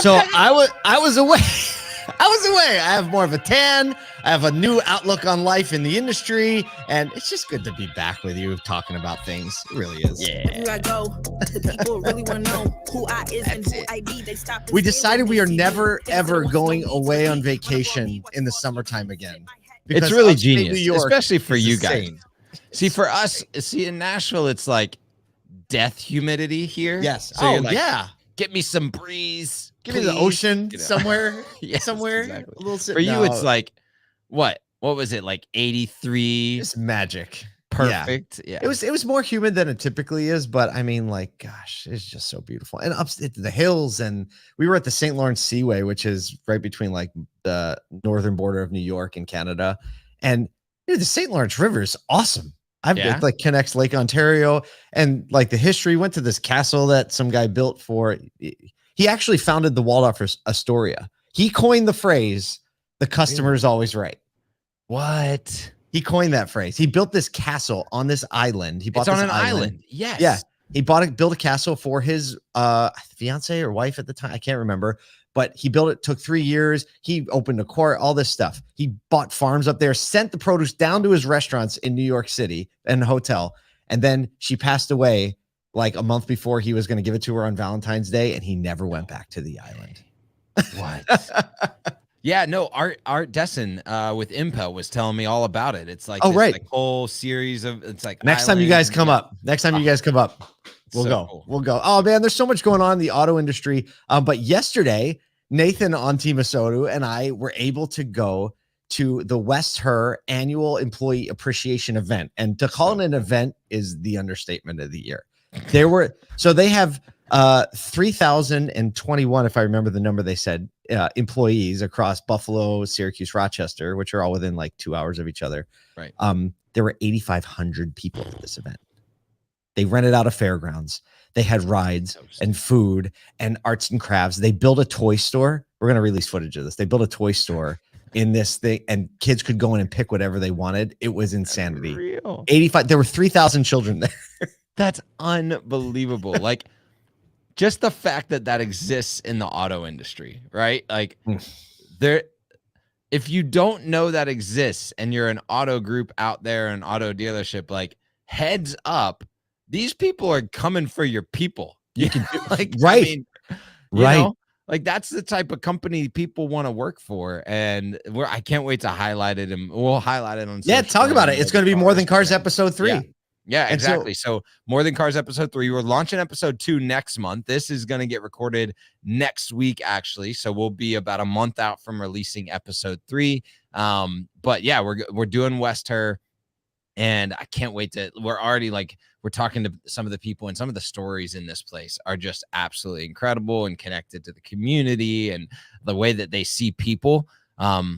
So I was away. I was away. I have more of a tan. I have a new outlook on life in the industry, and it's just good to be back with you talking about things. It really is. Yeah. I go, the people really want to know who I is and who I be. They stop. We decided we are never ever going away on vacation in the summertime again. It's really genius, New York especially for you insane. guys. See, for us, in Nashville, it's like death humidity here. Yes. So you're like, yeah. get me some breeze. Give me the ocean somewhere. Yes, somewhere. Exactly. A little for you, it's like what was it, like 83? It's magic. Perfect. Yeah. It was more humid than it typically is, but I mean, like, gosh, it's just so beautiful. And up the hills, and we were at the St. Lawrence Seaway, which is right between like the northern border of New York and Canada. And the St. Lawrence River is awesome. It like connects Lake Ontario, and like the history. Went to this castle that some guy built for. He actually founded the Waldorf Astoria. He coined the phrase, "The customer is always right." What? He coined that phrase. He built this castle on this island. He bought it's on an island. Yes. Yeah. He built a castle for his fiance or wife at the time. I can't remember, but he built it. Took 3 years. He opened a court, all this stuff. He bought farms up there, sent the produce down to his restaurants in New York City and a hotel. And then she passed away like a month before he was going to give it to her on Valentine's Day. And he never went back to the island. What? Yeah, no, Art Dessen with Impel was telling me all about it. It's like like whole series of next time you guys come up. Next time you guys come up, we'll go. Cool. We'll go. Oh man, there's so much going on in the auto industry. But yesterday, Nathan on Team Asodu and I were able to go to the Herr annual employee appreciation event. And to call it an event is the understatement of the year. They have 3,021, if I remember the number they said, employees across Buffalo, Syracuse, Rochester, which are all within like 2 hours of each other. Right. There were 8,500 people at this event. They rented out a fairgrounds. They had rides and food and arts and crafts. They built a toy store. We're going to release footage of this. They built a toy store in this thing, and kids could go in and pick whatever they wanted. It was insanity. Real. 85. There were 3,000 children there. That's unbelievable. Like, just the fact that exists in the auto industry, right? Like if you don't know that exists and you're an auto group out there, an auto dealership, like heads up, these people are coming for your people. You can like, right. I mean, you know, like that's the type of company people want to work for. And I can't wait to highlight it, and we'll highlight it on. Yeah. Talk about it. It's going to be More Than Cars episode 3. Yeah, exactly. So More Than Cars episode 3, we're launching episode 2 next month. This is going to get recorded next week, actually. So we'll be about a month out from releasing episode 3. But yeah, we're doing Herr, and I can't wait we're already we're talking to some of the people, and some of the stories in this place are just absolutely incredible and connected to the community and the way that they see people. I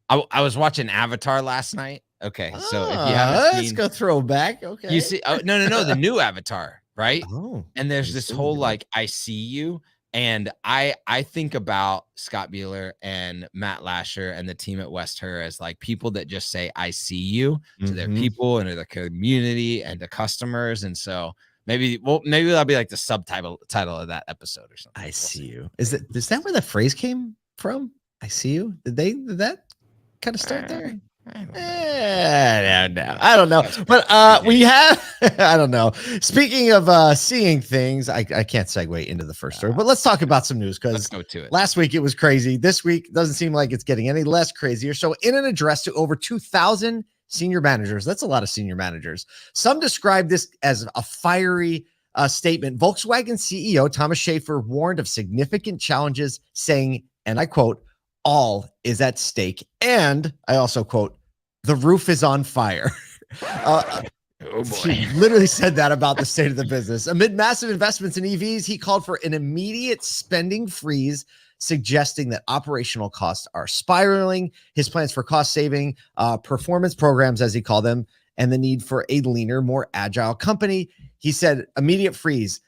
was watching Avatar last night. Okay, so if you haven't seen, let's go throwback. Okay, you see, no, the new Avatar, right? Oh, and there's this whole I see you, and I think about Scott Bueller and Matt Lasher and the team at Herr as like people that just say I see you to their people and to their community and to customers, and so maybe that'll be like the subtitle of that episode or something. I see you. Is that where the phrase came from? I see you. Did that kind of start there? I don't know. But we have, I don't know. Speaking of seeing things, I can't segue into the first story, but let's talk about some news, because let's go to it. Last week it was crazy. This week doesn't seem like it's getting any less crazier. So in an address to over 2,000 senior managers, that's a lot of senior managers, some describe this as a fiery statement. Volkswagen CEO Thomas Schaefer warned of significant challenges, saying, and I quote, "All is at stake." And I also quote, "The roof is on fire." Oh boy. He literally said that about the state of the business. Amid massive investments in EVs, he called for an immediate spending freeze, suggesting that operational costs are spiraling. His plans for cost saving, performance programs, as he called them, and the need for a leaner, more agile company. He said immediate freeze.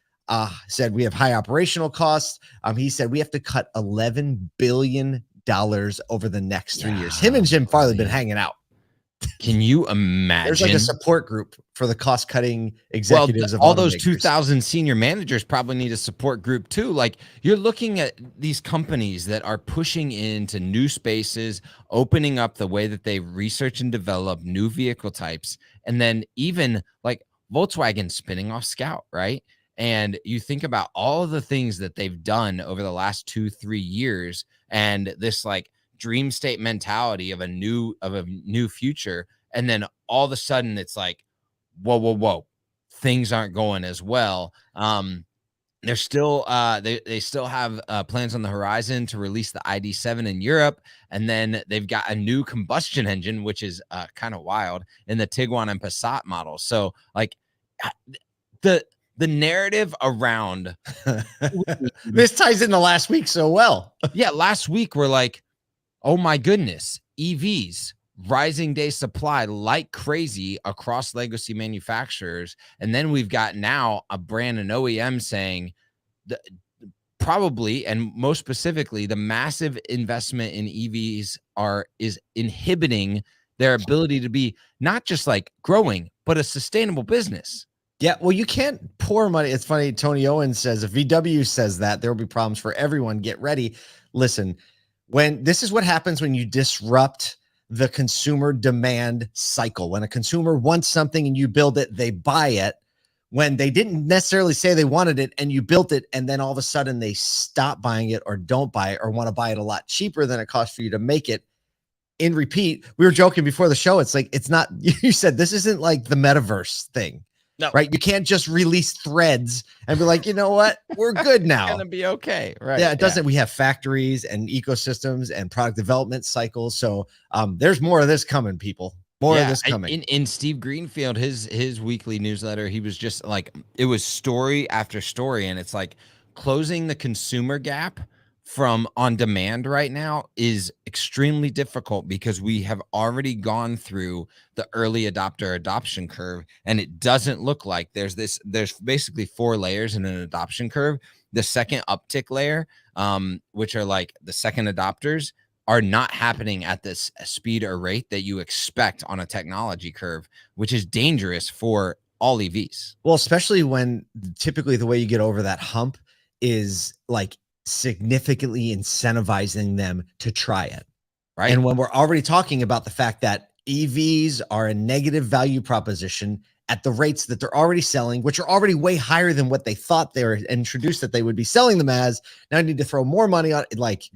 Said we have high operational costs. He said we have to cut $11 billion over the next 3 years. Him and Jim Farley been hanging out. Can you imagine? There's like a support group for the cost-cutting Well, executives of all those automakers. 2,000 senior managers probably need a support group too. Like, you're looking at these companies that are pushing into new spaces, opening up the way that they research and develop new vehicle types. And then even like Volkswagen spinning off Scout, right? And you think about all of the things that they've done over the last 2-3 years, and this like dream state mentality of a new future. And then all of a sudden it's like, whoa, things aren't going as well. They're still they still have plans on the horizon to release the ID7 in Europe, and then they've got a new combustion engine, which is kind of wild, in the Tiguan and Passat models. So like the narrative around This ties into last week so well. yeah, last week we're like, oh my goodness, EVs, rising day supply like crazy across legacy manufacturers. And then we've got now a brand, an OEM saying that probably, and most specifically, the massive investment in EVs is inhibiting their ability to be not just like growing, but a sustainable business. Yeah, well, you can't pour money. It's funny. Tony Owens says if VW says that, there will be problems for everyone. Get ready. Listen, this is what happens when you disrupt the consumer demand cycle. When a consumer wants something and you build it, they buy it. When they didn't necessarily say they wanted it and you built it, and then all of a sudden they stop buying it or don't buy it or want to buy it a lot cheaper than it costs for you to make it. In repeat, we were joking before the show. It's like, it's not, you said this isn't like the metaverse thing. No. Right. You can't just release threads and be like, you know what? We're good now. It's gonna be okay. Right. Yeah, it doesn't. We have factories and ecosystems and product development cycles. So there's more of this coming, people. More of this coming. In Steve Greenfield, his weekly newsletter, he was just like, it was story after story. And it's like closing the consumer gap from on demand right now is extremely difficult because we have already gone through the early adopter adoption curve, and it doesn't look like there's basically 4 layers in an adoption curve. The second uptick layer, which are like the second adopters, are not happening at this speed or rate that you expect on a technology curve, which is dangerous for all EVs. Well, especially when typically the way you get over that hump is like significantly incentivizing them to try it. Right. And when we're already talking about the fact that EVs are a negative value proposition at the rates that they're already selling, which are already way higher than what they thought they were introduced that they would be selling them as, now I need to throw more money on it. Like,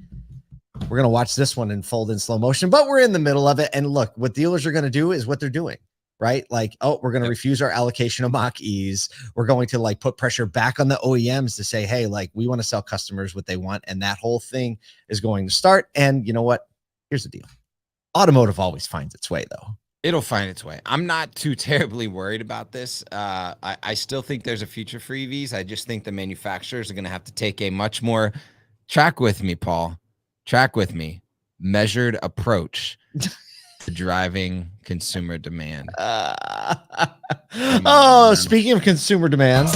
we're going to watch this one unfold in slow motion, but we're in the middle of it. And look, what dealers are going to do is what they're doing. Right? Like, oh, we're going to refuse our allocation of Mach-E's. We're going to like put pressure back on the OEMs to say, hey, like we want to sell customers what they want. And that whole thing is going to start. And you know what? Here's the deal. Automotive always finds its way though. It'll find its way. I'm not too terribly worried about this. I still think there's a future for EVs. I just think the manufacturers are going to have to take a much more track with me, Paul, measured approach to driving consumer demand. Speaking of consumer demand,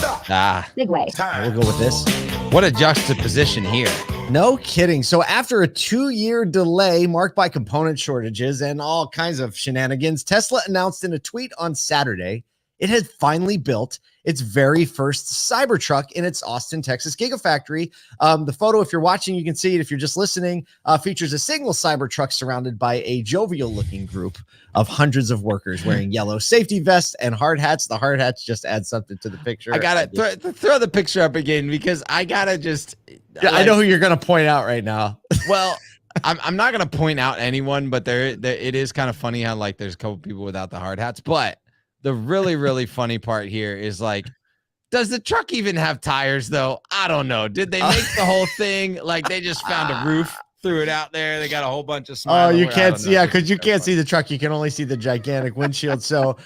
Big way. we'll go with this. What a juxtaposition here. No kidding. So after a 2-year delay marked by component shortages and all kinds of shenanigans, Tesla announced in a tweet on Saturday it had finally built its very first Cybertruck in its Austin, Texas Gigafactory. The photo, if you're watching, you can see it. If you're just listening, features a single Cybertruck surrounded by a jovial-looking group of hundreds of workers wearing yellow safety vests and hard hats. The hard hats just add something to the picture. I gotta throw the picture up again because I gotta just. Yeah, I know who you're gonna point out right now. Well, I'm not gonna point out anyone, but there it is kind of funny how like there's a couple people without the hard hats, but. The really, really funny part here is like, does the truck even have tires though? I don't know. Did they make the whole thing? Like they just found a roof, threw it out there. They got a whole bunch of smiles. Oh, you can't see. Yeah. Cause you can't see the truck. You can only see the gigantic windshield. So,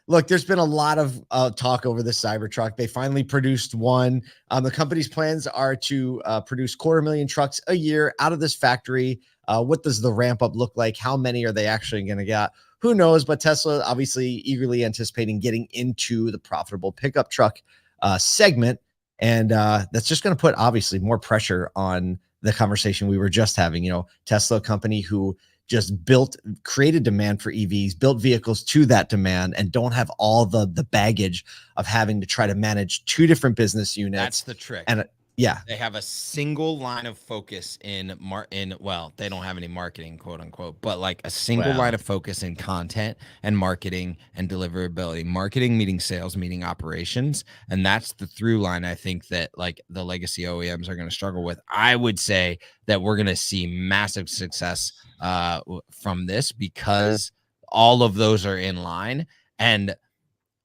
look, there's been a lot of talk over the Cybertruck. They finally produced one. The company's plans are to produce 250,000 trucks a year out of this factory. What does the ramp up look like? How many are they actually going to get? Who knows? But Tesla obviously eagerly anticipating getting into the profitable pickup truck segment. And that's just going to put obviously more pressure on the conversation we were just having. You know, Tesla, a company who just created demand for EVs, built vehicles to that demand, and don't have all the baggage of having to try to manage 2 different business units. That's the trick. And they have a single line of focus well, they don't have any marketing, quote unquote, but like a single line of focus in content and marketing and deliverability. Marketing meeting sales, meeting operations, and that's the through line. I think that like the legacy OEMs are going to struggle with. I would say that we're going to see massive success from this because all of those are in line. And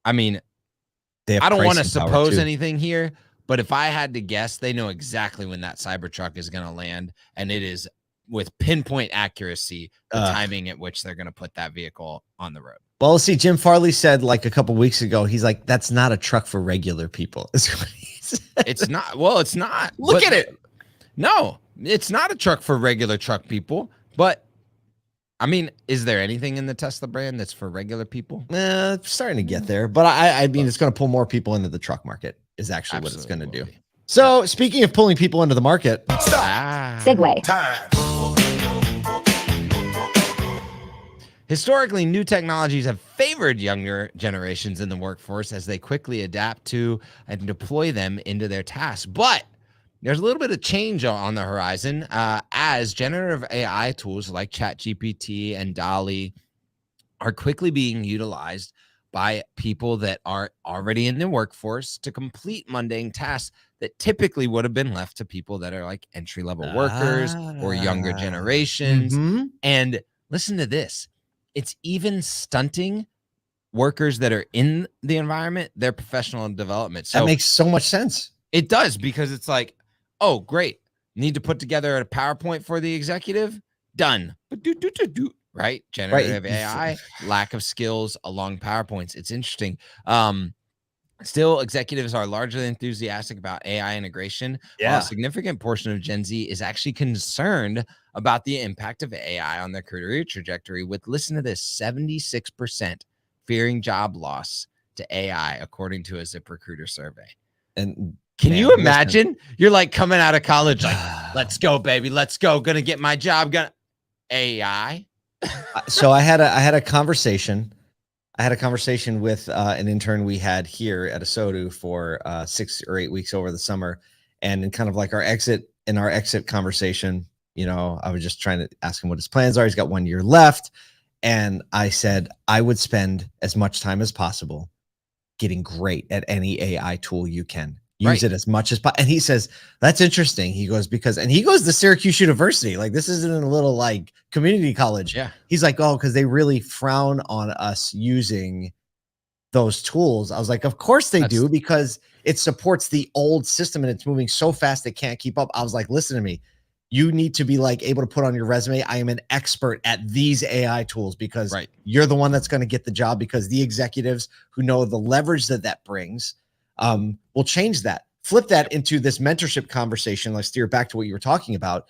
I mean, I don't want to suppose anything here, but if I had to guess, they know exactly when that Cybertruck is going to land, and it is with pinpoint accuracy the timing at which they're going to put that vehicle on the road. Well, let's see. Jim Farley said like a couple weeks ago, he's like, "That's not a truck for regular people." It's not. Well, it's not. Look at it. No, it's not a truck for regular truck people. But I mean, is there anything in the Tesla brand that's for regular people? Starting to get there, but I mean, it's going to pull more people into the truck market. Is actually what it's going to do. So speaking of pulling people into the market, segue. Historically, new technologies have favored younger generations in the workforce as they quickly adapt to and deploy them into their tasks. But there's a little bit of change on the horizon as generative AI tools like ChatGPT and DALL-E are quickly being utilized by people that are already in the workforce to complete mundane tasks that typically would have been left to people that are like entry-level workers or younger generations. And listen to this. It's even stunting workers that are in the environment, their professional development. So that makes so much sense. It does, because it's like, oh, great. Need to put together a PowerPoint for the executive? Done. Right? Generative AI, lack of skills along PowerPoints. It's interesting. Still, executives are largely enthusiastic about AI integration. While a significant portion of Gen Z is actually concerned about the impact of AI on their career trajectory, with, listen to this, 76% fearing job loss to AI, according to a ZipRecruiter survey. And can you imagine? You're like coming out of college, like, let's go, baby. Let's go. Gonna get my job. AI. So I had a conversation. I had a conversation with an intern we had here at ASOTU for 6 or 8 weeks over the summer. And in kind of like our exit conversation, you know, I was just trying to ask him what his plans are. He's got 1 year left. And I said, I would spend as much time as possible getting great at any AI tool you can. Use it as much as possible. And he says, that's interesting. He goes, and he goes to Syracuse University. Like, this isn't a little like community college. Yeah. He's like, oh, because they really frown on us using those tools. I was like, of course they do, because it supports the old system and it's moving so fast they can't keep up. I was like, listen to me. You need to be like able to put on your resume, I am an expert at these AI tools, because you're the one that's going to get the job, because the executives who know the leverage that brings will change that. Flip that into this mentorship conversation. Let's steer back to what you were talking about.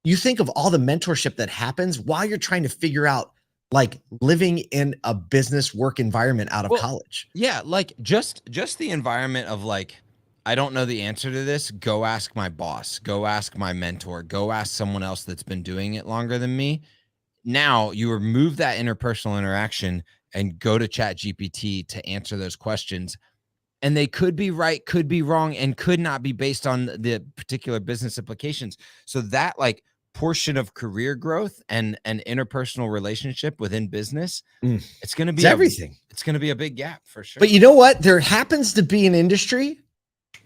You think of all the mentorship that happens while you're trying to figure out like living in a business work environment out of college. Yeah. Like just the environment of like, I don't know the answer to this. Go ask my boss, go ask my mentor, go ask someone else that's been doing it longer than me. Now you remove that interpersonal interaction and go to ChatGPT to answer those questions. And they could be right, could be wrong, and could not be based on the particular business implications. So that like portion of career growth and an interpersonal relationship within business, it's going to be everything. It's going to be a big gap for sure. But you know what? There happens to be an industry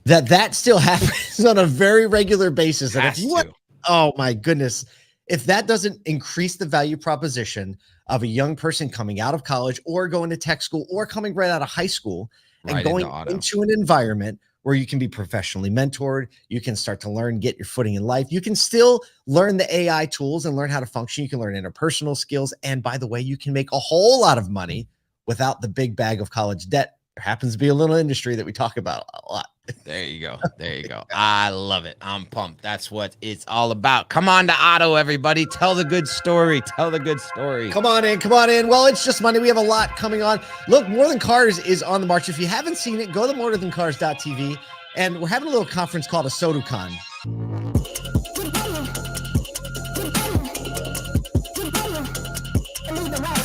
that still happens on a very regular basis. And if you want, oh my goodness, if that doesn't increase the value proposition of a young person coming out of college or going to tech school or coming right out of high school, and going into an environment where you can be professionally mentored, you can start to learn, get your footing in life. You can still learn the AI tools and learn how to function. You can learn interpersonal skills. And by the way, you can make a whole lot of money without the big bag of college debt. There happens to be a little industry that we talk about a lot. There you go. There you go. I love it. I'm pumped. That's what it's all about. Come on to Otto, everybody. Tell the good story. Tell the good story. Come on in. Come on in. Well, it's just Monday. We have a lot coming on. Look, More Than Cars is on the march. If you haven't seen it, go to morethancars.tv. And we're having a little conference called ASOTUCon. the wrong.